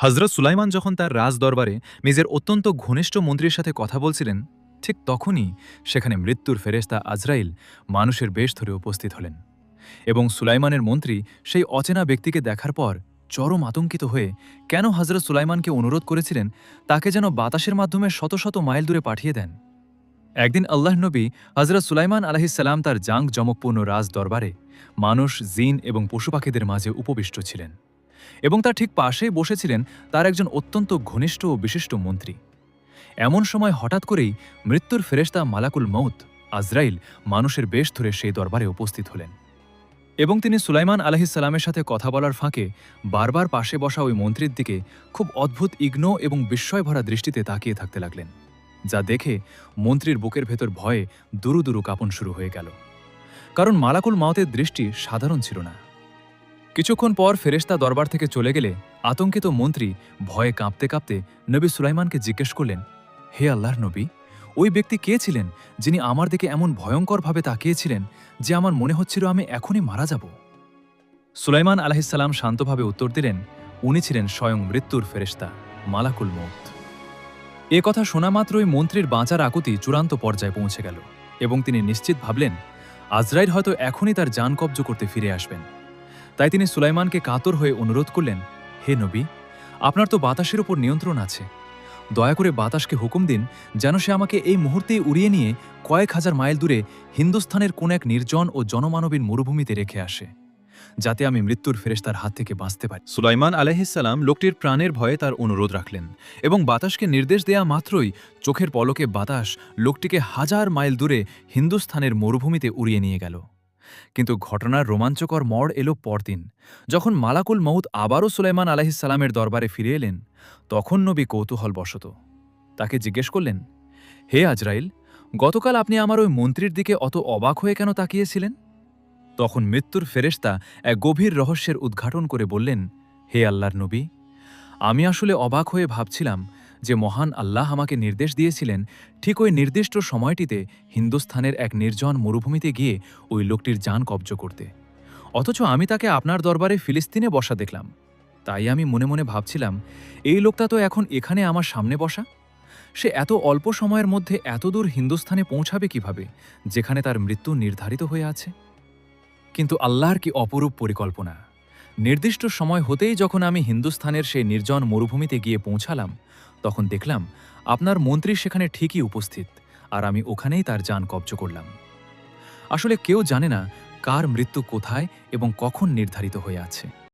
হজরত সুলাইমান যখন তার রাজদরবারে নিজের অত্যন্ত ঘনিষ্ঠ মন্ত্রীর সাথে কথা বলছিলেন, ঠিক তখনই সেখানে মৃত্যুর ফেরেশতা আজরাইল মানুষের বেশ ধরে উপস্থিত হলেন। এবং সুলাইমানের মন্ত্রী সেই অচেনা ব্যক্তিকে দেখার পর চরম আতঙ্কিত হয়ে কেন হজরত সুলাইমানকে অনুরোধ করেছিলেন তাকে যেন বাতাসের মাধ্যমে শত শত মাইল দূরে পাঠিয়ে দেন। একদিন আল্লাহ নবী হজরত সুলাইমান আলাহিসাল্লাম তার জাঁক জমকপূর্ণ রাজ দরবারে মানুষ, জিন এবং পশু পাখিদের মাঝে উপবিষ্ট ছিলেন, এবং তার ঠিক পাশেই বসেছিলেন তার একজন অত্যন্ত ঘনিষ্ঠ ও বিশিষ্ট মন্ত্রী। এমন সময় হঠাৎ করেই মৃত্যুর ফেরেশতা মালাকুল মউত আজরাইল মানুষের বেশ ধরে সেই দরবারে উপস্থিত হলেন, এবং তিনি সুলাইমান আলাহিসাল্লামের সাথে কথা বলার ফাঁকে বারবার পাশে বসা ওই মন্ত্রীর দিকে খুব অদ্ভুত ইগ্ন এবং বিস্ময় ভরা দৃষ্টিতে তাকিয়ে থাকতে লাগলেন, যা দেখে মন্ত্রীর বুকের ভেতর ভয়ে দুরু দুরু কাঁপন শুরু হয়ে গেল। কারণ মালাকুল মাউতের দৃষ্টি সাধারণ ছিল না। কিছুক্ষণ পর ফেরেশতা দরবার থেকে চলে গেলে আতঙ্কিত মন্ত্রী ভয়ে কাঁপতে কাঁপতে নবী সুলাইমানকে জিজ্ঞেস করলেন, হে আল্লাহর নবী, ওই ব্যক্তি কে ছিলেন যিনি আমার দিকে এমন ভয়ঙ্করভাবে তাকিয়েছিলেন যে আমার মনে হচ্ছিল আমি এখনই মারা যাব? সুলাইমান আলাহিসাল্লাম শান্তভাবে উত্তর দিলেন, উনি ছিলেন স্বয়ং মৃত্যুর ফেরেশতা মালাকুল মউত। এ কথা শোনা মাত্রই মন্ত্রীর বাঁচার আকুতি চূড়ান্ত পর্যায়ে পৌঁছে গেল, এবং তিনি নিশ্চিত ভাবলেন আজরাইল হয়তো এখনই তার জান কব্জ করতে ফিরে আসবেন। তাই তিনি সুলাইমানকে কাতর হয়ে অনুরোধ করলেন, হে নবী, আপনার তো বাতাসের উপর নিয়ন্ত্রণ আছে, দয়া করে বাতাসকে হুকুম দিন যেন সে আমাকে এই মুহূর্তেই উড়িয়ে নিয়ে কয়েক হাজার মাইল দূরে হিন্দুস্থানের কোন এক নির্জন ও জনমানবীন মরুভূমিতে রেখে আসে, যাতে আমি মৃত্যুর ফেরেশতার হাত থেকে বাঁচতে পারি। সুলাইমান আলাইহিসসালাম লোকটির প্রাণের ভয়ে তার অনুরোধ রাখলেন, এবং বাতাসকে নির্দেশ দেয়া মাত্রই চোখের পলকে বাতাস লোকটিকে হাজার মাইল দূরে হিন্দুস্থানের মরুভূমিতে উড়িয়ে নিয়ে গেল। কিন্তু ঘটনার রোমাঞ্চকর মোড় এলো পরদিন, যখন মালাকুল মউত আবারও সুলাইমান আলাইহিসসালামের দরবারে ফিরে এলেন। তখন নবী কৌতূহলবশত তাকে জিজ্ঞেস করলেন, হে আজরাইল, গতকাল আপনি আমার ওই মন্ত্রীর দিকে অত অবাক হয়ে কেন তাকিয়েছিলেন? তখন মৃত্যুর ফেরেশতা এক গভীর রহস্যের উদ্ঘাটন করে বললেন, হে আল্লাহর নবী, আমি আসলে অবাক হয়ে ভাবছিলাম যে মহান আল্লাহ আমাকে নির্দেশ দিয়েছিলেন ঠিক ওই নির্দিষ্ট সময়টিতে হিন্দুস্থানের এক নির্জন মরুভূমিতে গিয়ে ওই লোকটির জান কব্জ করতে, অথচ আমি তাকে আপনার দরবারে ফিলিস্তিনে বসা দেখলাম। তাই আমি মনে মনে ভাবছিলাম, এই লোকটা তো এখন এখানে আমার সামনে বসা, সে এত অল্প সময়ের মধ্যে এত দূর হিন্দুস্থানে পৌঁছাবে কিভাবে, যেখানে তার মৃত্যু নির্ধারিত হয়ে আছে? কিন্তু আল্লাহর কি অপরূপ পরিকল্পনা! নির্দিষ্ট সময় হতেই যখন আমি হিন্দুস্থানের সেই নির্জন মরুভূমিতে গিয়ে পৌঁছালাম, তখন দেখলাম আপনার মন্ত্রী সেখানে ঠিকই উপস্থিত, আর আমি ওখানেই তার জান কব্জ করলাম। আসলে কেউ জানে না কার মৃত্যু কোথায় এবং কখন নির্ধারিত হয়ে আছে।